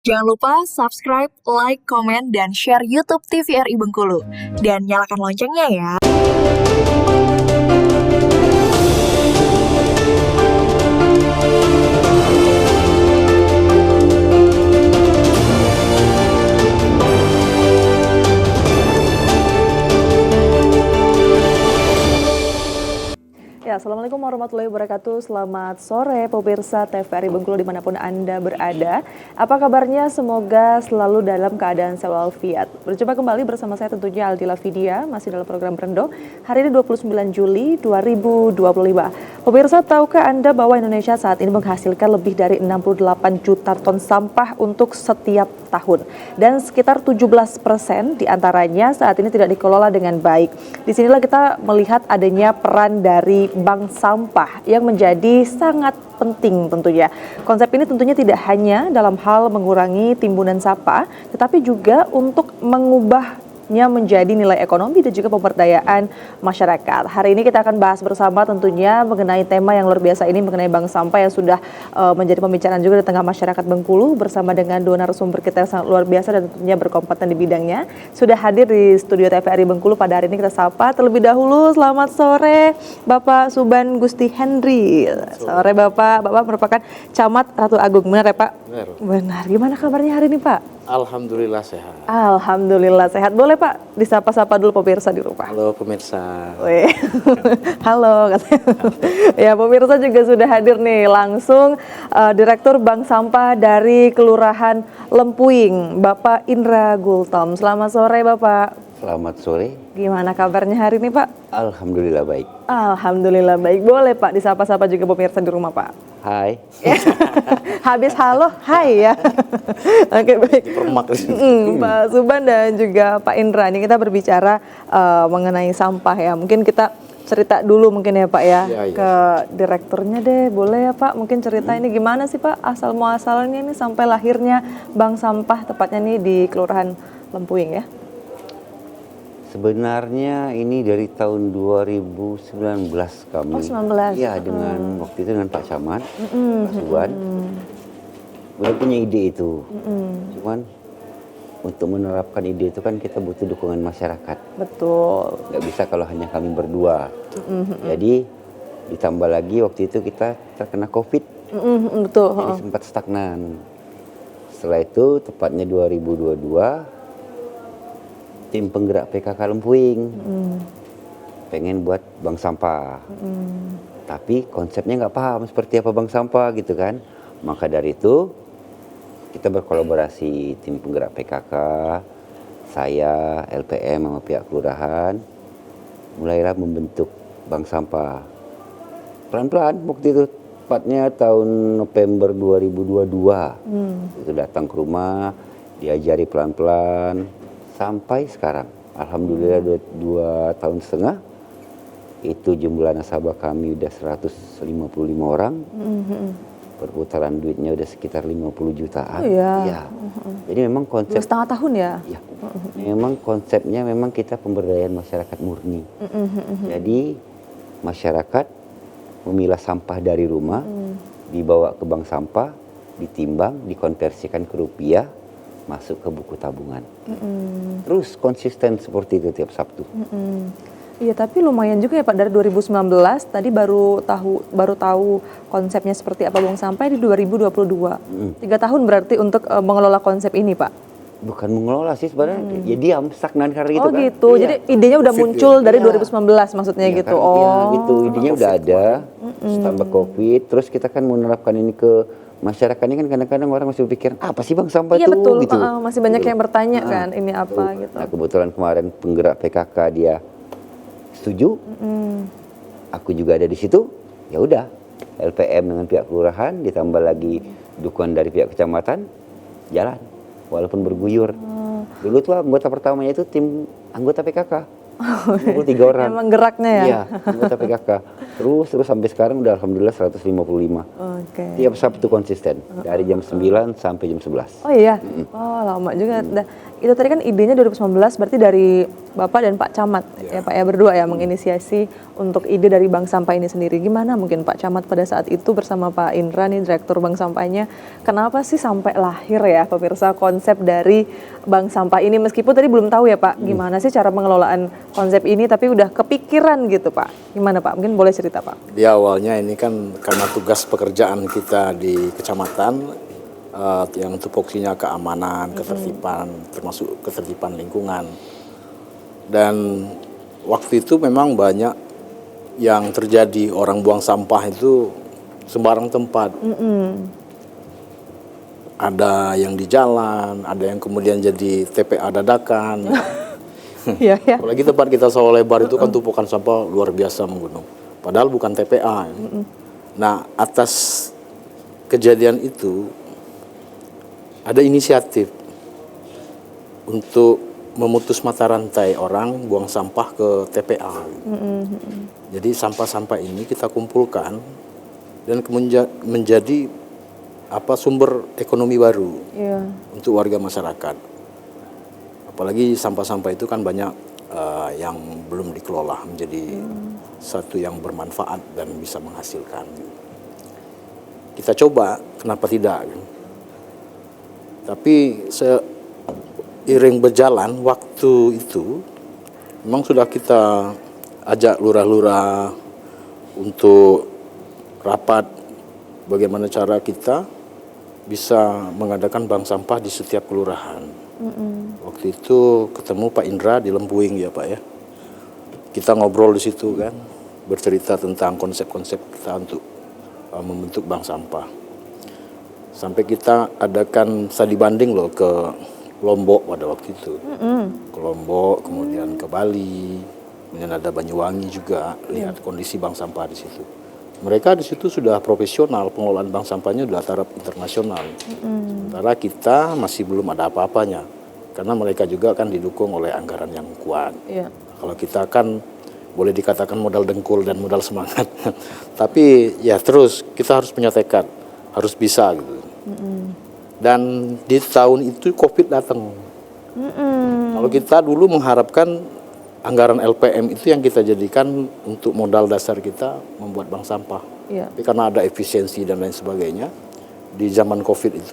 Jangan lupa subscribe, like, komen, dan share YouTube TVRI Bengkulu. Dan nyalakan loncengnya ya. Ya, Assalamualaikum warahmatullahi wabarakatuh. Selamat sore pemirsa TVRI Bengkulu dimanapun Anda berada. Apa kabarnya? Semoga selalu dalam keadaan sehat walafiat. Berjumpa kembali bersama saya tentunya Aldila Vidya, masih dalam program Berendo. Hari ini 29 Juli 2025. Pemirsa, tahukah Anda bahwa Indonesia saat ini menghasilkan lebih dari 68 juta ton sampah untuk setiap tahun. Dan sekitar 17% diantaranya saat ini tidak dikelola dengan baik. Disinilah kita melihat adanya peran dari bank sampah yang menjadi sangat penting tentunya. Konsep ini tentunya tidak hanya dalam hal mengurangi timbunan sampah, tetapi juga untuk mengubahnya menjadi nilai ekonomi dan juga pemberdayaan masyarakat. Hari ini kita akan bahas bersama tentunya mengenai tema yang luar biasa ini, mengenai bank sampah yang sudah menjadi pembicaraan juga di tengah masyarakat Bengkulu, bersama dengan dua narasumber kita yang sangat luar biasa dan tentunya berkompeten di bidangnya. Sudah hadir di studio TVRI Bengkulu pada hari ini, kita sapa terlebih dahulu. Selamat sore Bapak Suban Gusti Henry. Sore Bapak merupakan Camat Ratu Agung, benar ya Pak? Benar. Gimana kabarnya hari ini Pak? Alhamdulillah sehat. Alhamdulillah sehat. Boleh Pak disapa-sapa dulu pemirsa di rumah. Halo pemirsa. Halo katanya. Ya, pemirsa juga sudah hadir nih langsung Direktur Bank Sampah dari Kelurahan Lempuing, Bapak Indra Gultom. Selamat sore Bapak. Selamat sore. Gimana kabarnya hari ini Pak? Alhamdulillah baik. Alhamdulillah baik. Boleh Pak disapa-sapa juga pemirsa di rumah Pak. Hai. Habis halo, hai ya. Oke baik. Pak Suban dan juga Pak Indra, ini kita berbicara mengenai sampah ya. Mungkin kita cerita dulu mungkin ya Pak ya, ke direkturnya deh, boleh ya Pak? Mungkin cerita ini gimana sih Pak asal muasalnya ini sampai lahirnya bank sampah tepatnya nih di Kelurahan Lempuing ya? Sebenarnya ini dari tahun 2019 kami. Oh 19. Iya, dengan waktu itu dengan Pak Camat, Pak Suban. Udah punya ide itu. Cuman untuk menerapkan ide itu kan kita butuh dukungan masyarakat. Betul. Nggak bisa kalau hanya kami berdua. Jadi ditambah lagi waktu itu kita terkena COVID. Betul. Jadi sempat stagnan. Setelah itu tepatnya 2022 tim penggerak PKK Lempuing pengen buat bank sampah, tapi konsepnya nggak paham seperti apa bank sampah gitu kan. Maka dari itu kita berkolaborasi tim penggerak PKK, saya, LPM sama pihak kelurahan, mulailah membentuk bank sampah. Pelan-pelan waktu itu, tepatnya tahun November 2022, itu datang ke rumah, diajari pelan-pelan. Sampai sekarang, alhamdulillah 2 tahun setengah, itu jumlah nasabah kami udah 155 orang, perputaran duitnya udah sekitar 50 jutaan. Ya. Jadi memang konsep 2,5 tahun ya? Ya, memang konsepnya memang kita pemberdayaan masyarakat murni. Jadi masyarakat memilah sampah dari rumah, dibawa ke bank sampah, ditimbang, dikonversikan ke rupiah, masuk ke buku tabungan. Terus konsisten seperti itu tiap Sabtu. Iya, tapi lumayan juga ya Pak, dari 2019 tadi baru tahu konsepnya seperti apa bank sampah di 2022. 3 tahun berarti untuk mengelola konsep ini Pak. Bukan mengelola sih sebenarnya, ya diam stagnan karena gitu kan. Oh gitu, jadi idenya udah muncul dari 2019 maksudnya gitu. Gitu, idenya udah ada, tambah COVID, terus kita kan menerapkan ini ke masyarakat. Ini kan kadang-kadang orang masih berpikir apa sih bank sampah itu? Iya betul, gitu. masih banyak yang bertanya kan ini apa gitu. Nah kebetulan kemarin penggerak PKK dia setuju, aku juga ada di situ. Ya udah, LPM dengan pihak kelurahan ditambah lagi dukungan dari pihak kecamatan, jalan walaupun berguyur. Dulu tuh anggota pertamanya itu tim anggota PKK, 23 orang. Emang geraknya ya? Iya, anggota PKK. Terus sampai sekarang udah alhamdulillah 155. Oke. Tiap Sabtu konsisten dari jam 9 sampai jam 11. Oh iya? Oh lama juga. Nah, itu tadi kan idenya 2019 berarti dari Bapak dan Pak Camat ya Pak ya berdua ya menginisiasi untuk ide dari Bank Sampah ini sendiri. Gimana mungkin Pak Camat pada saat itu bersama Pak Indra nih Direktur Bank Sampahnya, kenapa sih sampai lahir ya pemirsa konsep dari Bank Sampah ini, meskipun tadi belum tahu ya Pak gimana sih cara pengelolaan konsep ini, tapi udah kepikiran gitu Pak. Gimana Pak? Mungkin boleh cerita Pak. Di awalnya ini kan karena tugas pekerjaan kita di kecamatan yang tupoksinya keamanan, ketertiban, termasuk ketertiban lingkungan. Dan waktu itu memang banyak yang terjadi, orang buang sampah itu sembarang tempat. Ada yang di jalan, ada yang kemudian jadi TPA dadakan. Iya ya. Apalagi tempat kita sawah lebar itu kan tumpukan sampah luar biasa menggunung. Padahal bukan TPA. Nah, atas kejadian itu ada inisiatif untuk memutus mata rantai orang buang sampah ke TPA. Jadi sampah-sampah ini kita kumpulkan dan menjadi sumber ekonomi baru untuk warga masyarakat. Apalagi sampah-sampah itu kan banyak yang belum dikelola menjadi satu yang bermanfaat dan bisa menghasilkan. Kita coba, kenapa tidak? Tapi seiring berjalan waktu itu memang sudah kita ajak lurah-lurah untuk rapat bagaimana cara kita bisa mengadakan bank sampah di setiap kelurahan. Waktu itu ketemu Pak Indra di Lempuing ya Pak ya. Kita ngobrol di situ kan, bercerita tentang konsep-konsep kita untuk membentuk bank sampah. Sampai kita adakan studi banding loh ke Lombok pada waktu itu. Ke Lombok, kemudian ke Bali, kemudian ada Banyuwangi juga, lihat kondisi bank sampah di situ. Mereka di situ sudah profesional, pengelolaan bank sampahnya sudah taraf internasional. Sementara kita masih belum ada apa-apanya, karena mereka juga kan didukung oleh anggaran yang kuat. Kalau kita kan boleh dikatakan modal dengkul dan modal semangat. Tapi ya terus kita harus punya tekad, harus bisa gitu. Dan di tahun itu COVID datang. Kalau kita dulu mengharapkan anggaran LPM itu yang kita jadikan untuk modal dasar kita membuat bank sampah. Tapi karena ada efisiensi dan lain sebagainya, di zaman COVID itu,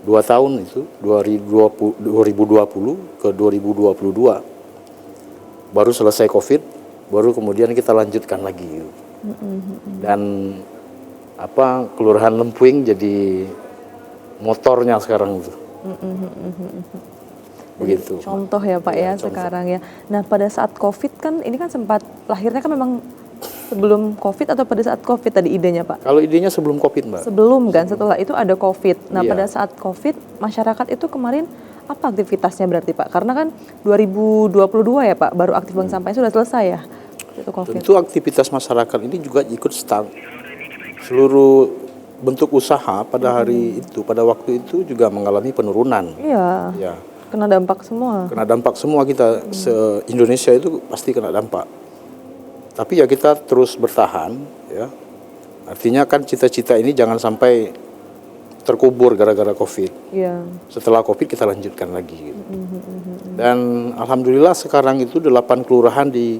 2 tahun itu, 2020 ke 2022, baru selesai COVID, baru kemudian kita lanjutkan lagi. Dan Kelurahan Lempuing jadi motornya sekarang itu. Begitu. Contoh ya Pak ya sekarang ya. Nah pada saat COVID kan ini kan sempat lahirnya kan memang sebelum COVID atau pada saat COVID tadi idenya Pak? Kalau idenya sebelum COVID Mbak. Sebelum kan, setelah itu ada COVID. Nah pada saat COVID masyarakat itu kemarin apa aktivitasnya berarti Pak? Karena kan 2022 ya Pak baru aktif bank sampahnya sudah selesai ya itu COVID. Tentu aktivitas masyarakat ini juga ikut start. Seluruh bentuk usaha pada hari itu, pada waktu itu juga mengalami penurunan. Iya. Kena dampak semua. Kena dampak semua kita, se-Indonesia itu pasti kena dampak. Tapi ya kita terus bertahan, ya. Artinya kan cita-cita ini jangan sampai terkubur gara-gara COVID. Setelah COVID kita lanjutkan lagi. Dan alhamdulillah sekarang itu 8 kelurahan di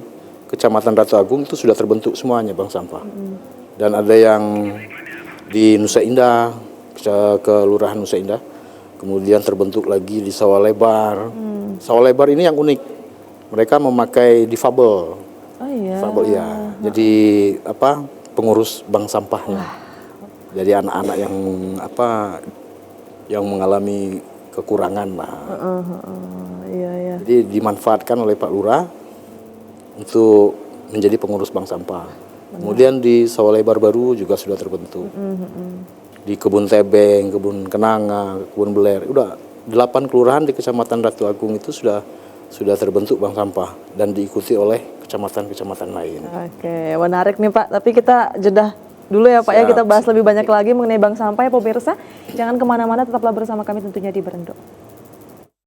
Kecamatan Ratu Agung itu sudah terbentuk semuanya bank sampah. Dan ada yang di Nusa Indah, Kelurahan Nusa Indah. Kemudian terbentuk lagi di Sawah Lebar. Sawah Lebar ini yang unik. Mereka memakai difabel. Difabel ya. Jadi pengurus bank sampahnya. Jadi anak-anak yang mengalami kekurangan lah. Jadi dimanfaatkan oleh Pak Lurah untuk menjadi pengurus bank sampah. Kemudian di Sawah Lebar baru juga sudah terbentuk. Di Kebun Tebeng, Kebun Kenanga, Kebun Beler, udah 8 kelurahan di Kecamatan Ratu Agung itu sudah terbentuk bank sampah dan diikuti oleh kecamatan-kecamatan lain. Oke, menarik nih Pak. Tapi kita jeda dulu ya Pak ya, kita bahas lebih banyak lagi mengenai bank sampah ya pemirsa. Jangan kemana-mana, tetaplah bersama kami tentunya di Berendo.